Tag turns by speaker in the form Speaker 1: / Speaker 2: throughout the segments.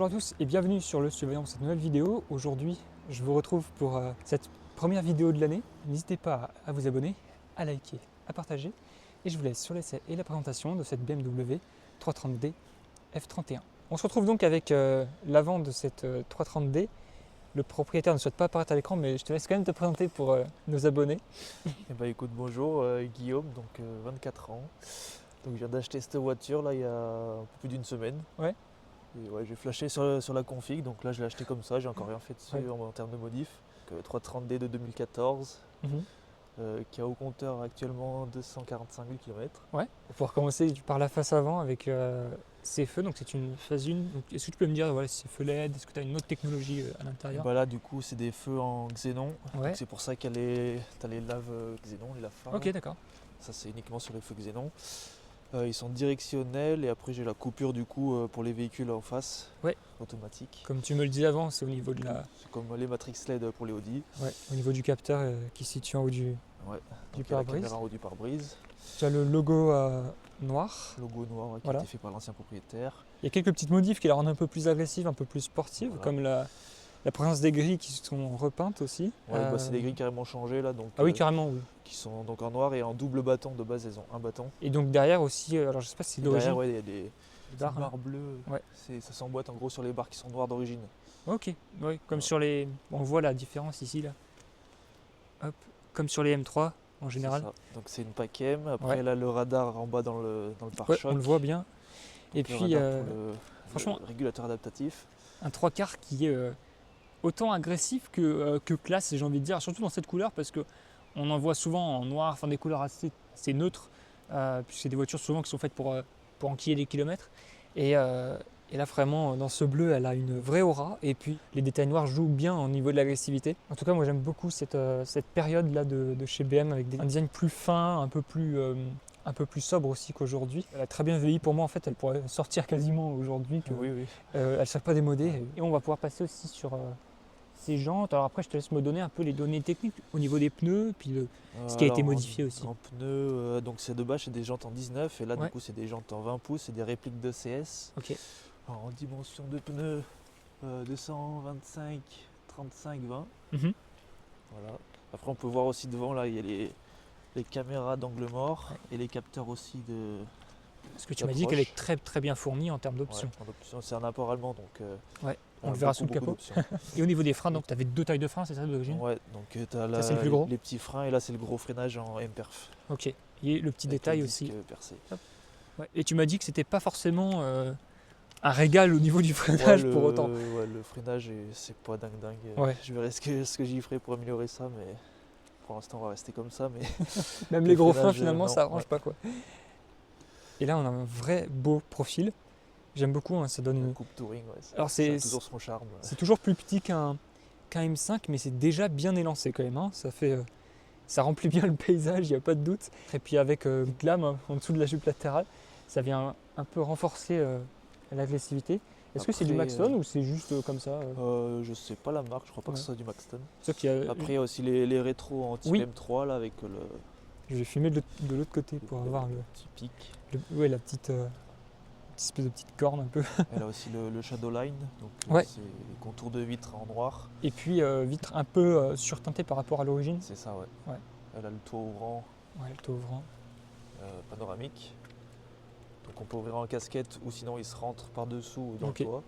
Speaker 1: Bonjour à tous et bienvenue sur le Surveillant pour cette nouvelle vidéo. Aujourd'hui, je vous retrouve pour cette première vidéo de l'année. N'hésitez pas à vous abonner, à liker, à partager. Et je vous laisse sur l'essai et la présentation de cette BMW 330D F31. On se retrouve donc avec l'avant de cette 330D. Le propriétaire ne souhaite pas apparaître à l'écran, mais je te laisse quand même te présenter pour nos abonnés.
Speaker 2: Eh ben, écoute, bonjour, Guillaume, donc 24 ans. Donc je viens d'acheter cette voiture là il y a un peu plus d'une semaine.
Speaker 1: Ouais.
Speaker 2: Et ouais, j'ai flashé sur la config, donc là je l'ai acheté comme ça, j'ai encore rien fait dessus
Speaker 1: Ouais.
Speaker 2: en termes de modif. 330D de 2014, qui a au compteur actuellement 245 000 km.
Speaker 1: Ouais. Pour pouvoir commencer par la face avant avec ces feux. Donc c'est une phase 1. Donc, est-ce que tu peux me dire voilà, si c'est feu LED, est-ce que tu as une autre technologie à l'intérieur?
Speaker 2: Bah là du coup c'est des feux en xénon,
Speaker 1: Ouais.
Speaker 2: donc c'est pour ça qu'il y a t'as les laves xénon, les laves phares.
Speaker 1: Ok, d'accord.
Speaker 2: Ça c'est uniquement sur les feux xénon. Ils sont directionnels et après j'ai la coupure du coup pour les véhicules en face,
Speaker 1: Ouais.
Speaker 2: automatique.
Speaker 1: Comme tu me le disais avant, c'est au niveau de la,
Speaker 2: C'est comme les Matrix LED pour les Audi.
Speaker 1: ouais, au niveau du capteur qui se situe en haut du
Speaker 2: Ouais.
Speaker 1: Du
Speaker 2: Donc il y a la
Speaker 1: pare-brise.
Speaker 2: caméra en haut du pare-brise.
Speaker 1: Tu as le logo noir.
Speaker 2: Logo noir qui
Speaker 1: Voilà.
Speaker 2: a été fait par l'ancien propriétaire.
Speaker 1: Il y a quelques petites modifs qui la rendent un peu plus agressive, un peu plus sportive,
Speaker 2: Voilà.
Speaker 1: comme la présence des grilles qui sont repeintes aussi.
Speaker 2: Ouais, bah, c'est des grilles carrément changées là, donc,
Speaker 1: Ah oui, carrément, oui.
Speaker 2: qui sont donc en noir et en double bâton. De base, elles ont un bâton.
Speaker 1: Et donc derrière aussi, alors je sais pas si c'est d'origine.
Speaker 2: Derrière, ouais, il y a des
Speaker 1: barres,
Speaker 2: barres bleues.
Speaker 1: Ouais.
Speaker 2: Ça s'emboîte en gros sur les barres qui sont noires d'origine.
Speaker 1: Ok, oui, comme
Speaker 2: Ouais.
Speaker 1: sur les. On voit la différence ici, là. Hop, comme sur les M3 en général.
Speaker 2: C'est ça. Donc c'est une PAC M. Après,
Speaker 1: Ouais.
Speaker 2: là, le radar en bas dans le
Speaker 1: Ouais,
Speaker 2: pare-choc.
Speaker 1: on le voit bien. Et
Speaker 2: Donc, le
Speaker 1: puis,
Speaker 2: radar pour
Speaker 1: franchement,
Speaker 2: le régulateur adaptatif.
Speaker 1: un 3/4 qui est autant agressif que classe, j'ai envie de dire, surtout dans cette couleur parce que on en voit souvent en noir, enfin des couleurs assez neutres, puisque c'est des voitures souvent qui sont faites pour enquiller les kilomètres. Et là vraiment dans ce bleu, elle a une vraie aura et puis les détails noirs jouent bien au niveau de l'agressivité. En tout cas, moi j'aime beaucoup cette période là de chez BM avec un design plus fin, un peu plus sobre aussi qu'aujourd'hui. Elle a très bien vieilli pour moi en fait, elle pourrait sortir quasiment aujourd'hui.
Speaker 2: Oui, oui.
Speaker 1: Elle ne sera pas démodée. Et on va pouvoir passer aussi sur ces jantes. Alors après, je te laisse me donner un peu les données techniques au niveau des pneus, puis ce qui a été modifié aussi.
Speaker 2: En pneus, donc c'est de base, c'est des jantes en 19 et là
Speaker 1: Ouais.
Speaker 2: du coup c'est des jantes en 20 pouces, c'est des répliques de CS.
Speaker 1: Ok.
Speaker 2: En dimension de pneus 225, 35, 20.
Speaker 1: Mhm.
Speaker 2: Voilà. Après on peut voir aussi devant là, il y a les caméras d'angle mort et les capteurs aussi de.
Speaker 1: Parce que tu m'as dit qu'elle est très très bien fournie en termes
Speaker 2: Ouais,
Speaker 1: d'options.
Speaker 2: en option, c'est un apport allemand donc.
Speaker 1: Ouais, on
Speaker 2: a
Speaker 1: le verra
Speaker 2: beaucoup,
Speaker 1: sous le
Speaker 2: beaucoup
Speaker 1: capot.
Speaker 2: d'options.
Speaker 1: Et au niveau des freins, donc tu avais deux tailles de freins, c'est ça d'origine?
Speaker 2: Ouais, donc tu as
Speaker 1: Ça, c'est le plus gros.
Speaker 2: les petits freins et là c'est le gros freinage en M-Perf.
Speaker 1: Ok. Et le petit
Speaker 2: Avec
Speaker 1: détail
Speaker 2: le
Speaker 1: aussi.
Speaker 2: disque percé.
Speaker 1: Ouais. Et tu m'as dit que c'était pas forcément un régal au niveau du freinage pour autant.
Speaker 2: Ouais, le freinage, c'est pas dingue.
Speaker 1: Ouais.
Speaker 2: Je verrai ce que j'y ferai pour améliorer ça, mais pour l'instant on va rester comme ça. Mais
Speaker 1: Même
Speaker 2: le
Speaker 1: les gros freins
Speaker 2: freinage,
Speaker 1: finalement,
Speaker 2: non,
Speaker 1: ça arrange
Speaker 2: ouais.
Speaker 1: pas quoi. Et là, on a un vrai beau profil. J'aime beaucoup, hein, ça donne
Speaker 2: La
Speaker 1: une.
Speaker 2: coupe touring, ouais,
Speaker 1: Alors,
Speaker 2: ça a toujours son charme.
Speaker 1: C'est toujours plus petit qu'un M5, mais c'est déjà bien élancé quand même. Hein. Ça remplit bien le paysage, il n'y a pas de doute. Et puis avec une lame hein, en dessous de la jupe latérale, ça vient un peu renforcer l'agressivité. Est-ce que c'est du
Speaker 2: Après,
Speaker 1: Maxton ou c'est juste comme ça
Speaker 2: Je sais pas la marque, je crois pas que ce soit du Maxton.
Speaker 1: C'est ça qu'il y a...
Speaker 2: Après il y a aussi les rétros en type
Speaker 1: Oui.
Speaker 2: M3 là avec le
Speaker 1: Je vais filmer de l'autre côté pour avoir
Speaker 2: petit pic.
Speaker 1: ouais, la petite espèce de petite corne un peu.
Speaker 2: Elle a aussi le Shadowline, donc
Speaker 1: Ouais.
Speaker 2: c'est les contours de vitre en noir.
Speaker 1: Et puis vitre un peu surteintée par rapport à l'origine.
Speaker 2: C'est ça, ouais.
Speaker 1: Ouais.
Speaker 2: Elle a le toit ouvrant
Speaker 1: Ouais, le toit ouvrant.
Speaker 2: panoramique. Donc on peut ouvrir en casquette ou sinon il se rentre par dessous ou dans
Speaker 1: Ok.
Speaker 2: le toit.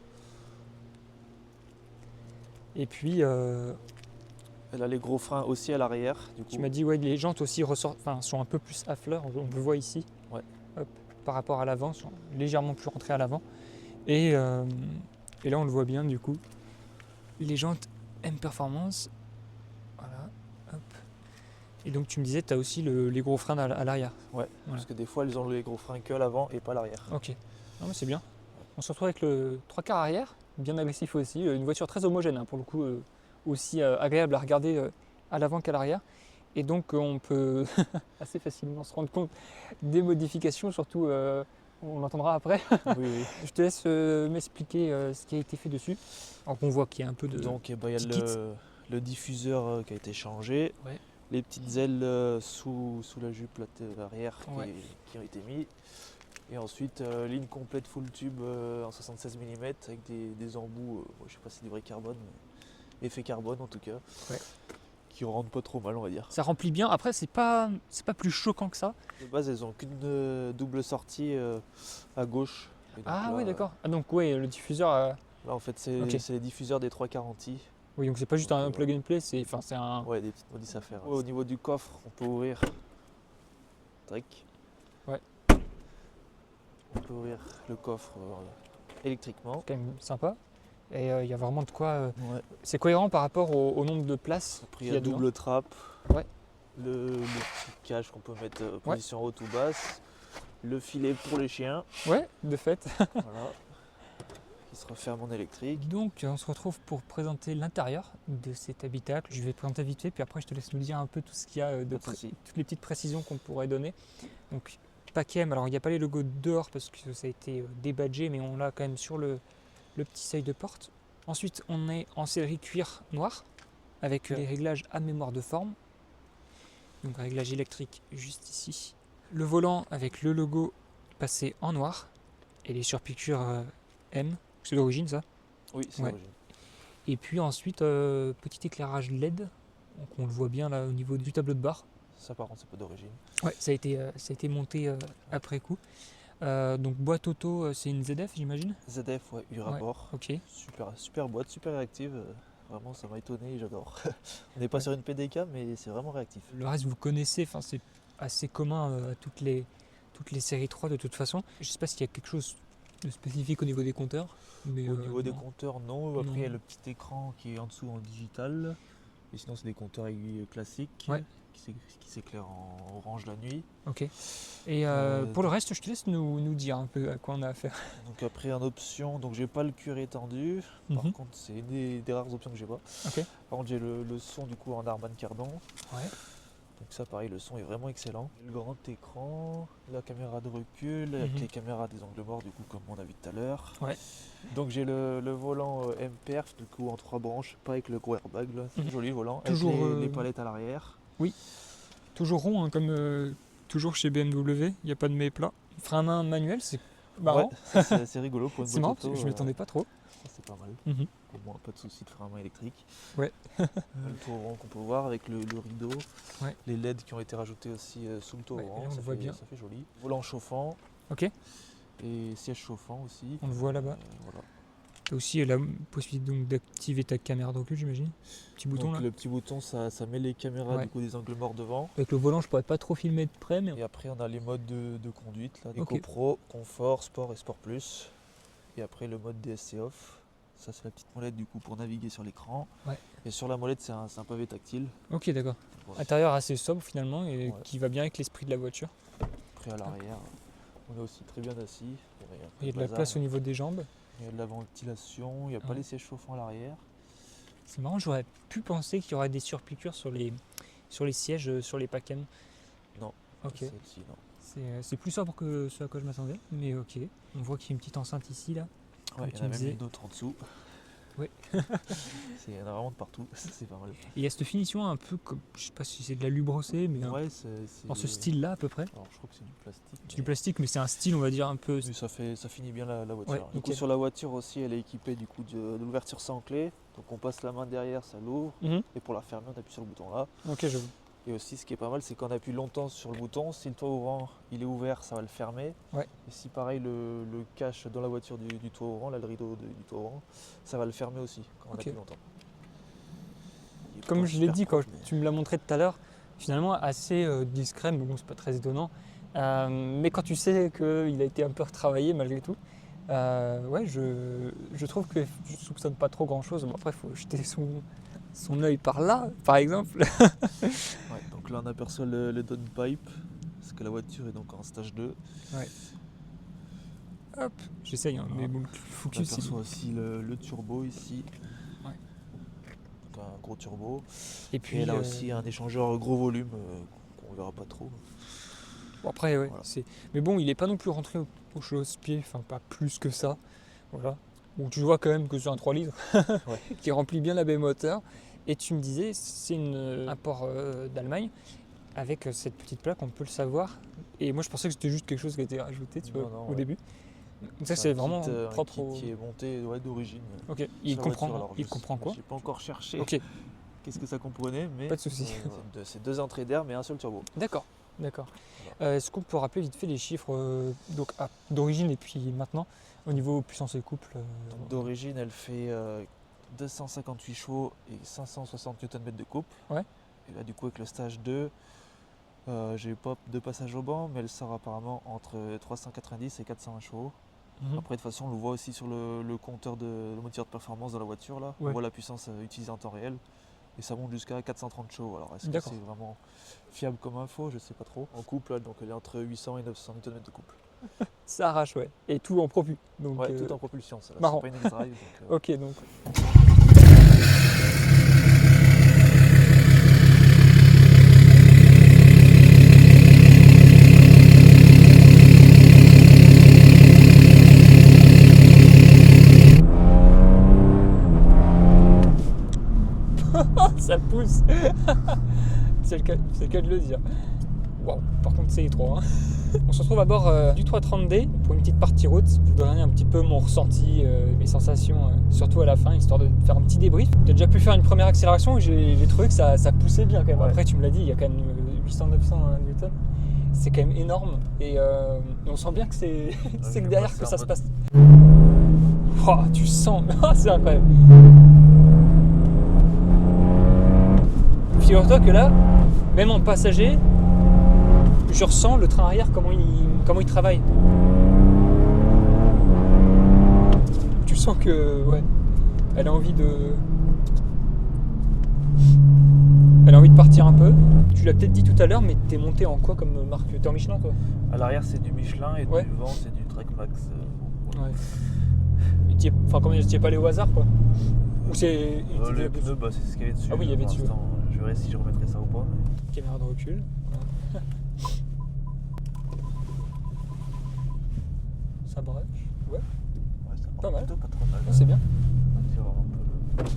Speaker 1: Et puis
Speaker 2: Elle a les gros freins aussi à l'arrière. Du coup.
Speaker 1: tu m'as dit ouais, les jantes aussi sont un peu plus à fleur, on le voit ici.
Speaker 2: Ouais.
Speaker 1: Hop, par rapport à l'avant, sont légèrement plus rentrées à l'avant. Et là on le voit bien du coup. Les jantes M Performance. Voilà. Hop. Et donc tu me disais tu as aussi les gros freins à l'arrière.
Speaker 2: Ouais,
Speaker 1: Voilà.
Speaker 2: parce que des fois elles ont les gros freins que à l'avant et pas à l'arrière.
Speaker 1: Ok. Non mais c'est bien. On se retrouve avec le 3/4 arrière, bien agressif aussi. Une voiture très homogène hein, pour le coup, aussi agréable à regarder à l'avant qu'à l'arrière. Et donc on peut assez facilement se rendre compte des modifications, surtout on l'entendra après.
Speaker 2: Oui, oui.
Speaker 1: Je te laisse m'expliquer ce qui a été fait dessus. Alors qu'on voit qu'il y a un peu de...
Speaker 2: Donc il y a
Speaker 1: petit kit.
Speaker 2: le diffuseur qui a été changé.
Speaker 1: Ouais.
Speaker 2: Les petites ailes sous la jupe arrière
Speaker 1: Ouais.
Speaker 2: qui ont été mis. Et ensuite, ligne complète full tube en 76 mm avec des embouts, je sais pas si c'est du vrai carbone, mais effet carbone en tout cas,
Speaker 1: Ouais.
Speaker 2: qui rendent pas trop mal, on va dire.
Speaker 1: Ça remplit bien. Après, c'est pas plus choquant que ça.
Speaker 2: De base, elles ont qu'une double sortie à gauche. Et donc
Speaker 1: Ah
Speaker 2: là,
Speaker 1: ouais, d'accord. Ah, donc ouais, le diffuseur.
Speaker 2: Là, en fait, c'est
Speaker 1: Ok.
Speaker 2: c'est les diffuseurs des 340i.
Speaker 1: Oui, donc c'est pas juste
Speaker 2: Donc,
Speaker 1: un plug and play, c'est un.
Speaker 2: Ouais, des petites modifs à faire. Au niveau du coffre, on peut ouvrir. Tac.
Speaker 1: Ouais.
Speaker 2: On peut ouvrir le coffre électriquement.
Speaker 1: Quand même sympa. Et il y a vraiment de quoi.
Speaker 2: Ouais.
Speaker 1: C'est cohérent par rapport au nombre de places
Speaker 2: Après, il
Speaker 1: qu'il
Speaker 2: y a
Speaker 1: dedans.
Speaker 2: double trappe.
Speaker 1: Ouais.
Speaker 2: Le petit cache qu'on peut mettre position haute ou basse. Le filet pour les chiens.
Speaker 1: Ouais, de fait.
Speaker 2: Voilà. Qui se referme en électrique.
Speaker 1: Donc on se retrouve pour présenter l'intérieur de cet habitacle. Je vais te présenter vite fait, puis après je te laisse nous dire un peu tout ce qu'il y a
Speaker 2: Pas de souci.
Speaker 1: toutes les petites précisions qu'on pourrait donner. Donc Packem, alors il n'y a pas les logos dehors parce que ça a été débadgé, mais on l'a quand même sur le petit seuil de porte. Ensuite on est en sellerie cuir noir avec les réglages à mémoire de forme. Donc réglage électrique juste ici. Le volant avec le logo passé en noir et les surpiqûres M. C'est d'origine ça.
Speaker 2: Oui, c'est
Speaker 1: Ouais.
Speaker 2: l'origine.
Speaker 1: Et puis ensuite, petit éclairage LED. Donc on le voit bien là au niveau du tableau de bord.
Speaker 2: Ça, par contre, c'est pas d'origine.
Speaker 1: Ouais, ça a été monté après coup. Donc boîte auto, c'est une ZF j'imagine.
Speaker 2: ZF, ouais, U-Rapport.
Speaker 1: Ok.
Speaker 2: Super boîte, super réactive. Vraiment, ça m'a étonné, j'adore. On n'est pas sur une PDK, mais c'est vraiment réactif.
Speaker 1: Le reste vous connaissez, enfin c'est assez commun à toutes les séries 3 de toute façon. Je sais pas s'il y a quelque chose de spécifique au niveau des compteurs. Mais,
Speaker 2: Au niveau des
Speaker 1: non.
Speaker 2: compteurs, non. Après,
Speaker 1: Non.
Speaker 2: il y a le petit écran qui est en dessous en digital. Et sinon, c'est des compteurs aiguilles classiques
Speaker 1: Ouais.
Speaker 2: qui s'éclairent en orange la nuit.
Speaker 1: Ok. Et pour le reste, je te laisse nous dire un peu à quoi on a affaire.
Speaker 2: Donc après, en option, donc j'ai pas le cuir étendu. Par
Speaker 1: Mhm.
Speaker 2: contre, c'est une des rares options que j'ai pas.
Speaker 1: Ok.
Speaker 2: Par contre, j'ai le son du coup en Harman Kardon.
Speaker 1: Ouais.
Speaker 2: Donc ça, pareil, le son est vraiment excellent. Le grand écran, la caméra de recul, avec
Speaker 1: Mhm.
Speaker 2: les caméras des angles morts, du coup, comme on a vu tout à l'heure.
Speaker 1: Ouais.
Speaker 2: Donc j'ai le volant MPerf, du coup, en 3 branches, pas avec le gros airbag, là. C'est
Speaker 1: Mhm.
Speaker 2: joli le volant,
Speaker 1: Toujours,
Speaker 2: avec les palettes à l'arrière.
Speaker 1: Toujours rond, hein, comme toujours chez BMW, il n'y a pas de mets-plat. Frein à main manuel, c'est marrant.
Speaker 2: Ouais, ça, c'est assez rigolo pour une
Speaker 1: C'est marrant
Speaker 2: boîte
Speaker 1: parce que
Speaker 2: auto.
Speaker 1: je m'attendais pas trop.
Speaker 2: Ça, c'est pas mal.
Speaker 1: Mhm.
Speaker 2: Au moins, pas de soucis de frein à main électrique.
Speaker 1: Ouais.
Speaker 2: Le tour rond qu'on peut voir avec le rideau.
Speaker 1: Ouais.
Speaker 2: Les LED qui ont été rajoutés aussi sous le tour
Speaker 1: Ouais,
Speaker 2: rond,
Speaker 1: là, on
Speaker 2: ça,
Speaker 1: le voit bien.
Speaker 2: ça fait joli. Volant chauffant.
Speaker 1: Ok.
Speaker 2: Et siège chauffant aussi.
Speaker 1: On le voit là-bas.
Speaker 2: Voilà.
Speaker 1: Tu as aussi la possibilité donc d'activer ta caméra de recul, j'imagine. Petit bouton
Speaker 2: Donc
Speaker 1: là.
Speaker 2: le petit bouton, ça met les caméras
Speaker 1: Ouais.
Speaker 2: du coup des angles morts devant.
Speaker 1: Avec le volant, je pourrais pas trop filmer de près, mais
Speaker 2: Et après, on a les modes de conduite, là,
Speaker 1: Ok.
Speaker 2: Eco Pro, Confort, Sport et Sport Plus. Et après, le mode DSC Off. Ça, c'est la petite molette du coup pour naviguer sur l'écran.
Speaker 1: Ouais.
Speaker 2: Et sur la molette, c'est un pavé tactile.
Speaker 1: ok, d'accord.
Speaker 2: Voilà.
Speaker 1: Intérieur assez sobre finalement et
Speaker 2: Ouais.
Speaker 1: qui va bien avec l'esprit de la voiture.
Speaker 2: Après, à l'arrière, on est aussi très bien assis.
Speaker 1: Il y a de la place au niveau des jambes.
Speaker 2: Il y a de la ventilation, il n'y a pas
Speaker 1: Ouais.
Speaker 2: les sièges chauffants à l'arrière.
Speaker 1: C'est marrant, j'aurais pu penser qu'il y aurait des surpiqûres sur les sièges, sur les Packem.
Speaker 2: Non.
Speaker 1: Ok.
Speaker 2: Celle-ci, non.
Speaker 1: C'est plus sobre que ce à quoi je m'attendais, mais ok. On voit qu'il y a une petite enceinte ici là.
Speaker 2: Ouais, il y
Speaker 1: tu
Speaker 2: en a
Speaker 1: me
Speaker 2: même
Speaker 1: disais.
Speaker 2: une autre en dessous.
Speaker 1: Ouais.
Speaker 2: Il y en a vraiment de partout, c'est pas mal.
Speaker 1: Et il y a cette finition un peu comme, je sais pas si c'est de l'alu brossé, mais
Speaker 2: Ouais,
Speaker 1: dans ce style-là à peu près.
Speaker 2: Alors je crois que c'est du plastique.
Speaker 1: C'est du plastique, mais c'est un style, on va dire, un peu.
Speaker 2: Mais ça finit bien la voiture.
Speaker 1: Ouais,
Speaker 2: Du coup,
Speaker 1: nickel.
Speaker 2: sur la voiture aussi, elle est équipée du coup de l'ouverture sans clé. Donc on passe la main derrière, ça l'ouvre.
Speaker 1: Mhm.
Speaker 2: Et pour la fermer, on appuie sur le bouton là.
Speaker 1: Ok, je vois.
Speaker 2: Et aussi, ce qui est pas mal, c'est qu'on appuie longtemps sur le bouton. Si le toit ouvrant il est ouvert, ça va le fermer.
Speaker 1: Ouais.
Speaker 2: Et si pareil, le cache dans la voiture du toit ouvrant, là, le rideau du toit ouvrant, ça va le fermer aussi quand on
Speaker 1: Ok.
Speaker 2: appuie longtemps. Il est
Speaker 1: Comme
Speaker 2: pas
Speaker 1: je l'ai
Speaker 2: super
Speaker 1: dit quand
Speaker 2: propre, mais-
Speaker 1: tu me l'as montré tout à l'heure, finalement assez discret, mais bon, c'est pas très étonnant. Mais quand tu sais qu'il a été un peu retravaillé malgré tout, ouais, je trouve que je soupçonne pas trop grand chose. Bon, après, il faut jeter son œil par là, par exemple.
Speaker 2: Ouais, donc là, on aperçoit le downpipe, parce que la voiture est donc en stage 2.
Speaker 1: Hop, j'essaye, hein, mais bon, le
Speaker 2: On
Speaker 1: focus, il-
Speaker 2: aperçoit aussi le turbo ici.
Speaker 1: Ouais.
Speaker 2: Donc un gros turbo.
Speaker 1: Et puis
Speaker 2: Et là aussi un échangeur gros volume qu'on verra pas trop.
Speaker 1: bon, après, ouais,
Speaker 2: Voilà.
Speaker 1: mais bon, il est pas non plus rentré au chausse-pied, enfin pas plus que ça. Voilà. Bon, tu vois quand même que c'est un 3 litres qui remplit bien la baie moteur. Et tu me disais, c'est un port d'Allemagne. avec cette petite plaque, on peut le savoir. Et moi, je pensais que c'était juste quelque chose qui a été rajouté, tu vois,
Speaker 2: Non,
Speaker 1: au
Speaker 2: ouais.
Speaker 1: début. Donc ça, c'est vraiment
Speaker 2: un
Speaker 1: propre
Speaker 2: kit
Speaker 1: au...
Speaker 2: qui est monté d'origine.
Speaker 1: Ok, il
Speaker 2: sur la
Speaker 1: comprend,
Speaker 2: voiture. Alors,
Speaker 1: il comprend quoi?
Speaker 2: J'ai pas encore cherché
Speaker 1: Ok,
Speaker 2: qu'est-ce que ça comprenait, mais
Speaker 1: pas de souci.
Speaker 2: c'est 2 entrées d'air mais un seul turbo.
Speaker 1: D'accord, d'accord. Est-ce qu'on peut rappeler vite fait les chiffres d'origine et puis maintenant, au niveau puissance et couple
Speaker 2: Donc, d'origine, elle fait 258 chevaux et 560 Nm de coupe.
Speaker 1: Ouais.
Speaker 2: Et là, du coup, avec le stage 2, j'ai pas de passage au banc, mais elle sort apparemment entre 390 et 420 chevaux.
Speaker 1: Mhm.
Speaker 2: Après, de toute façon, on le voit aussi sur le compteur le moteur de performance de la voiture. Là.
Speaker 1: Ouais.
Speaker 2: On voit la puissance utilisée en temps réel. Et ça monte jusqu'à 430 chevaux. Alors, est-ce que
Speaker 1: D'accord.
Speaker 2: c'est vraiment fiable comme info? Je sais pas trop. En couple, là, donc elle est entre 800 et 900 Nm de couple.
Speaker 1: Ça arrache, ouais. Et tout en propu. Donc,
Speaker 2: Ouais, tout en propulsion. Ça, là.
Speaker 1: marrant.
Speaker 2: C'est pas une X-Drive. Donc,
Speaker 1: Ok, donc. Ça pousse. C'est le cas de le dire. Waouh, par contre c'est étroit. Hein. On se retrouve à bord du 330D pour une petite partie route. Je vous donnerai un petit peu mon ressenti, mes sensations, surtout à la fin, histoire de faire un petit débrief. J'ai déjà pu faire une première accélération et j'ai trouvé que ça poussait bien quand même.
Speaker 2: Ouais.
Speaker 1: Après tu me l'as dit, il y a quand même 800-900 newtons. C'est quand même énorme et on sent bien que c'est que derrière que ça se passe. Oh, tu sens, c'est incroyable. Figure-toi que là, même en passager, je ressens le train arrière, comment il travaille. Tu sens que, ouais, elle a envie de partir un peu. Tu l'as peut-être dit tout à l'heure, mais t'es monté en quoi comme marque? T'es en Michelin, toi?
Speaker 2: à l'arrière, c'est du Michelin et
Speaker 1: Ouais.
Speaker 2: devant, c'est du Trek Max. Voilà.
Speaker 1: Ouais. Enfin, comment dire, tu es pas allé au hasard, quoi? Ou c'est...
Speaker 2: Les pneus, bah, c'est ce qu'il y avait dessus.
Speaker 1: Ah oui, il y avait
Speaker 2: Pour
Speaker 1: dessus,
Speaker 2: l'instant, je verrai si je remettrai ça ou pas. Mais...
Speaker 1: Caméra de recul. Voilà. Ça brèche. Ouais,
Speaker 2: Ouais, ça
Speaker 1: Pas
Speaker 2: part
Speaker 1: mal.
Speaker 2: plutôt pas trop mal.
Speaker 1: c'est bien.
Speaker 2: Tu vas voir un peu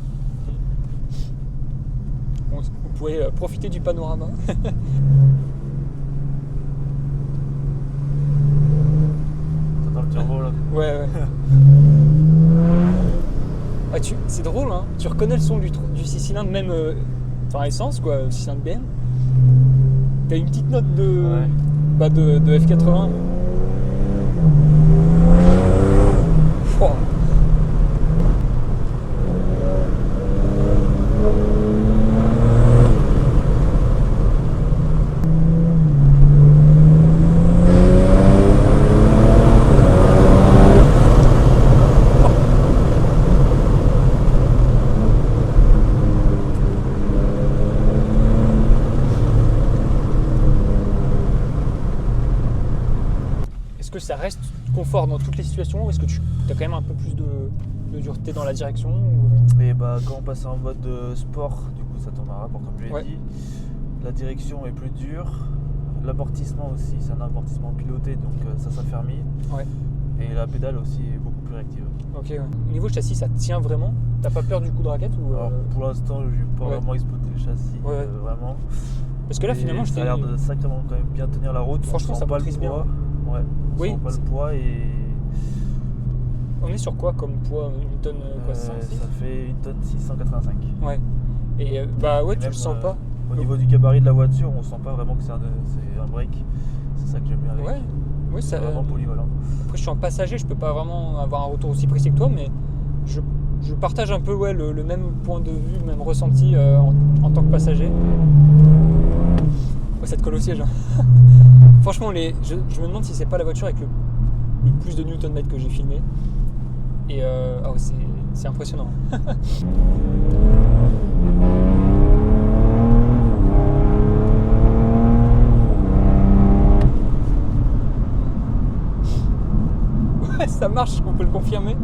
Speaker 1: Bon, vous pouvez profiter du panorama.
Speaker 2: T'entends le turbo là?
Speaker 1: Ouais. Ah, c'est drôle, hein. Tu reconnais le son du 6 cylindres, même par essence, quoi, 6 cylindres BM. T'as une petite note de F80. Wow. Est-ce que ça reste confort dans toutes les situations ou est-ce que tu as quand même un peu plus de dureté dans la direction ou...
Speaker 2: Et bah, quand on passe en mode sport, du coup ça tombe à rapport comme je l'ai
Speaker 1: Ouais.
Speaker 2: dit. La direction est plus dure. L'amortissement aussi, c'est un amortissement piloté donc ça s'affermit.
Speaker 1: Ouais.
Speaker 2: Et la pédale aussi est beaucoup plus réactive.
Speaker 1: Ok, ouais. Au niveau châssis, ça tient vraiment? T'as pas peur du coup de raquette ou
Speaker 2: Alors pour l'instant, je n'ai pas
Speaker 1: Ouais.
Speaker 2: vraiment exploité le châssis,
Speaker 1: Ouais.
Speaker 2: vraiment.
Speaker 1: Parce que là
Speaker 2: Et
Speaker 1: finalement,
Speaker 2: ça a l'air de sacrément quand même bien tenir la route.
Speaker 1: Franchement,
Speaker 2: on sent
Speaker 1: ça
Speaker 2: pas le
Speaker 1: maîtrise bien.
Speaker 2: poids. Ouais, on
Speaker 1: Oui,
Speaker 2: sent pas
Speaker 1: c'est-
Speaker 2: le poids et
Speaker 1: On est sur quoi comme poids? Une tonne quoi, 5, 6?
Speaker 2: ça fait une tonne 685.
Speaker 1: Ouais. Et bah ouais,
Speaker 2: Et
Speaker 1: tu
Speaker 2: même,
Speaker 1: le sens pas.
Speaker 2: Au niveau du gabarit de la voiture, on sent pas vraiment que c'est un break. C'est ça que j'aime bien avec.
Speaker 1: Ouais. Oui, ça.
Speaker 2: C'est vraiment polyvalent.
Speaker 1: Après, je suis en passager, je peux pas vraiment avoir un retour aussi précis que toi, mais je partage un peu le même point de vue, le même ressenti en tant que passager. Ouais, ça te colle au siège. Hein. Franchement, je me demande si c'est pas la voiture avec le plus de Newton-mètres que j'ai filmé. Et ah ouais, c'est impressionnant. Ouais, ça marche, on peut le confirmer.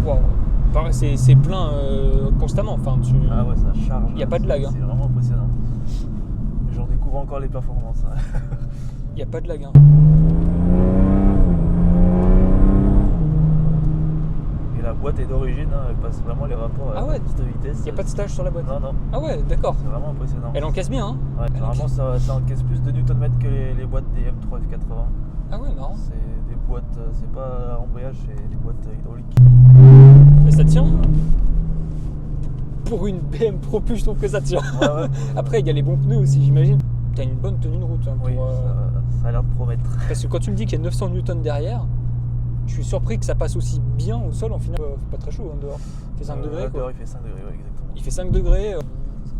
Speaker 1: Wow. C'est plein constamment. Enfin,
Speaker 2: Ah ouais, ça charge.
Speaker 1: Y a pas de lag, hein.
Speaker 2: C'est vraiment impressionnant. J'en découvre encore les performances. Hein.
Speaker 1: Il n'y a pas de lag. Hein.
Speaker 2: Et la boîte est d'origine, hein, elle passe vraiment les rapports à petite vitesse.
Speaker 1: Il n'y a pas de stage sur la boîte.
Speaker 2: Non.
Speaker 1: Ah ouais, d'accord.
Speaker 2: C'est vraiment impressionnant.
Speaker 1: Elle encaisse bien, hein.
Speaker 2: Ouais, généralement ça encaisse plus de Nm que les boîtes des M3 F80.
Speaker 1: Ah ouais, marrant.
Speaker 2: C'est des boîtes, c'est pas embrayage, c'est des boîtes hydrauliques.
Speaker 1: Mais ça tient. Pour une BM Pro Plus, je trouve que ça tient.
Speaker 2: Ouais.
Speaker 1: Après, il y a les bons pneus aussi, j'imagine. Tu as une bonne tenue de route. Hein,
Speaker 2: Oui, ça a l'air de promettre.
Speaker 1: Parce que quand tu me dis qu'il y a 900 Newton derrière, je suis surpris que ça passe aussi bien au sol. En final, c'est pas très chaud hein, dehors. Il fait 5 degrés.
Speaker 2: Là,
Speaker 1: quoi.
Speaker 2: dehors, il fait 5 degrés, ouais, exactement.
Speaker 1: Il fait 5 degrés.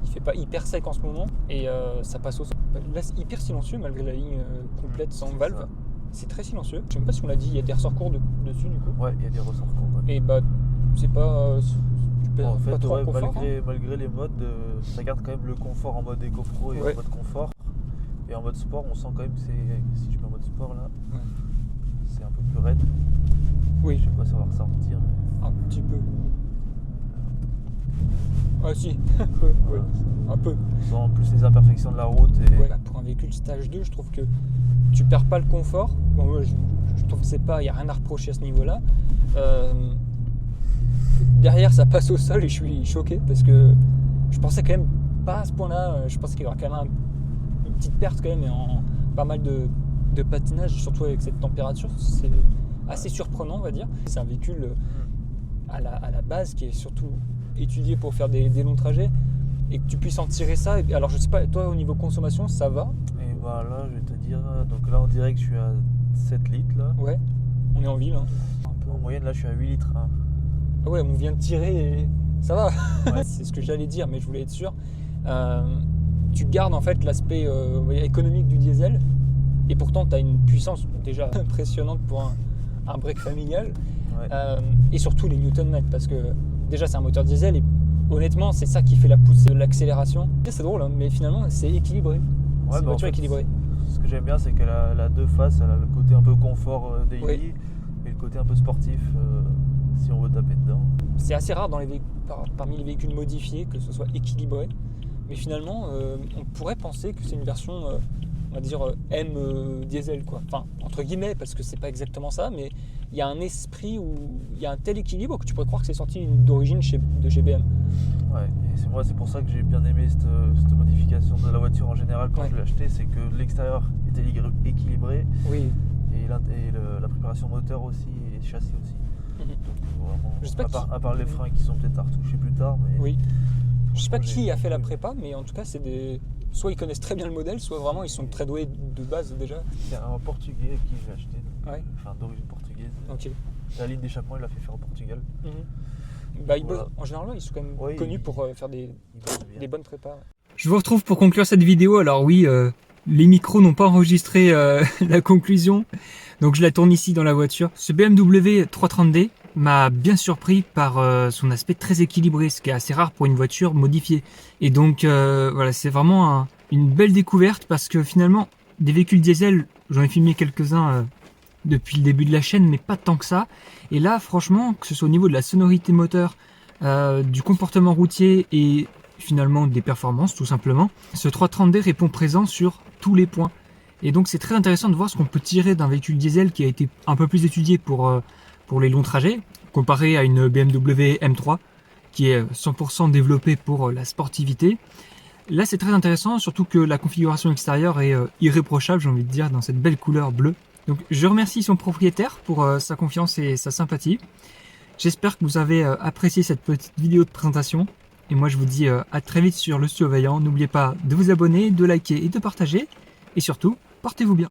Speaker 1: Il fait pas hyper sec en ce moment. Et ça passe au sol. Là, c'est hyper silencieux malgré la ligne complète sans valve.
Speaker 2: Ça.
Speaker 1: C'est très silencieux. Je sais même pas si on l'a dit, il y a des ressorts courts dessus du coup.
Speaker 2: Ouais, il y a des ressorts courts. Ouais.
Speaker 1: Et bah, c'est pas. Tu perds
Speaker 2: En fait,
Speaker 1: pas trop en confort.
Speaker 2: malgré les modes, ça garde quand même le confort en mode éco-pro et en mode confort. Et en mode sport, on sent quand même que c'est. Si je mets en mode sport là, c'est un peu plus raide.
Speaker 1: Oui.
Speaker 2: Je sais pas si on va ressentir. Mais...
Speaker 1: Un petit peu. Ah si, un peu.
Speaker 2: Voilà,
Speaker 1: oui. Un peu.
Speaker 2: On sent plus les imperfections de la route. Et...
Speaker 1: Ouais, pour un véhicule stage 2, je trouve que tu perds pas le confort. Bon, moi, je trouve que il n'y a rien à reprocher à ce niveau-là. Derrière, ça passe au sol et je suis choqué parce que je pensais quand même pas à ce point-là. Je pensais qu'il y aurait quand même une petite perte quand même et en pas mal de patinage, surtout avec cette température. C'est assez surprenant, on va dire. C'est un véhicule à la base qui est surtout étudié pour faire des longs trajets et que tu puisses en tirer ça. Alors, je sais pas, toi, au niveau consommation, ça va?
Speaker 2: Et bah là, je vais te dire, donc là, on dirait que je suis à 7 litres là.
Speaker 1: Ouais, on est en ville. Hein.
Speaker 2: En moyenne, là, je suis à 8 litres. Hein.
Speaker 1: Ah ouais, on vient de tirer et ça va.
Speaker 2: Ouais.
Speaker 1: C'est ce que j'allais dire, mais je voulais être sûr. Tu gardes en fait l'aspect économique du diesel et pourtant tu as une puissance déjà impressionnante pour un break familial.
Speaker 2: Ouais.
Speaker 1: Et surtout les Newton-mètres parce que déjà c'est un moteur diesel et honnêtement c'est ça qui fait la pousse, l'accélération. C'est drôle hein, mais finalement c'est équilibré. C'est une voiture équilibrée.
Speaker 2: Ce que j'aime bien c'est qu'elle a deux faces, elle a le côté un peu confort daily et le côté un peu sportif si on veut taper dedans.
Speaker 1: C'est assez rare dans parmi les véhicules modifiés que ce soit équilibré. Mais finalement, on pourrait penser que c'est une version, on va dire, M diesel, quoi. Enfin, entre guillemets, parce que c'est pas exactement ça, mais il y a un esprit où il y a un tel équilibre que tu pourrais croire que c'est sorti d'origine de chez BM.
Speaker 2: Ouais, et c'est pour ça que j'ai bien aimé cette modification de la voiture en général quand je l'ai achetée, c'est que l'extérieur était équilibré et la préparation moteur aussi et châssis aussi. Donc vraiment, à part les freins qui sont peut-être à retoucher plus tard. Mais
Speaker 1: oui. Je sais pas qui a fait la prépa, mais en tout cas, soit ils connaissent très bien le modèle, soit vraiment ils sont très doués de base déjà.
Speaker 2: C'est un Portugais à qui je l'ai acheté,
Speaker 1: enfin
Speaker 2: d'origine portugaise.
Speaker 1: Okay.
Speaker 2: La ligne d'échappement, il l'a fait faire au Portugal.
Speaker 1: Bah, en général, ils sont quand même connus pour faire des bonnes prépas. Ouais.
Speaker 3: Je vous retrouve pour conclure cette vidéo. Alors oui, les micros n'ont pas enregistré la conclusion, donc je la tourne ici dans la voiture. Ce BMW 330D m'a bien surpris par son aspect très équilibré, ce qui est assez rare pour une voiture modifiée. Et donc voilà, c'est vraiment une belle découverte parce que finalement, des véhicules diesel, j'en ai filmé quelques-uns depuis le début de la chaîne, mais pas tant que ça. Et là, franchement, que ce soit au niveau de la sonorité moteur, du comportement routier et finalement des performances tout simplement, ce 330D répond présent sur tous les points. Et donc c'est très intéressant de voir ce qu'on peut tirer d'un véhicule diesel qui a été un peu plus étudié pour les longs trajets, comparé à une BMW M3 qui est 100% développée pour la sportivité. Là c'est très intéressant, surtout que la configuration extérieure est irréprochable, j'ai envie de dire, dans cette belle couleur bleue. Donc je remercie son propriétaire pour sa confiance et sa sympathie. J'espère que vous avez apprécié cette petite vidéo de présentation. Et moi je vous dis à très vite sur Le Studio Vaillant. N'oubliez pas de vous abonner, de liker et de partager. Et surtout, portez-vous bien.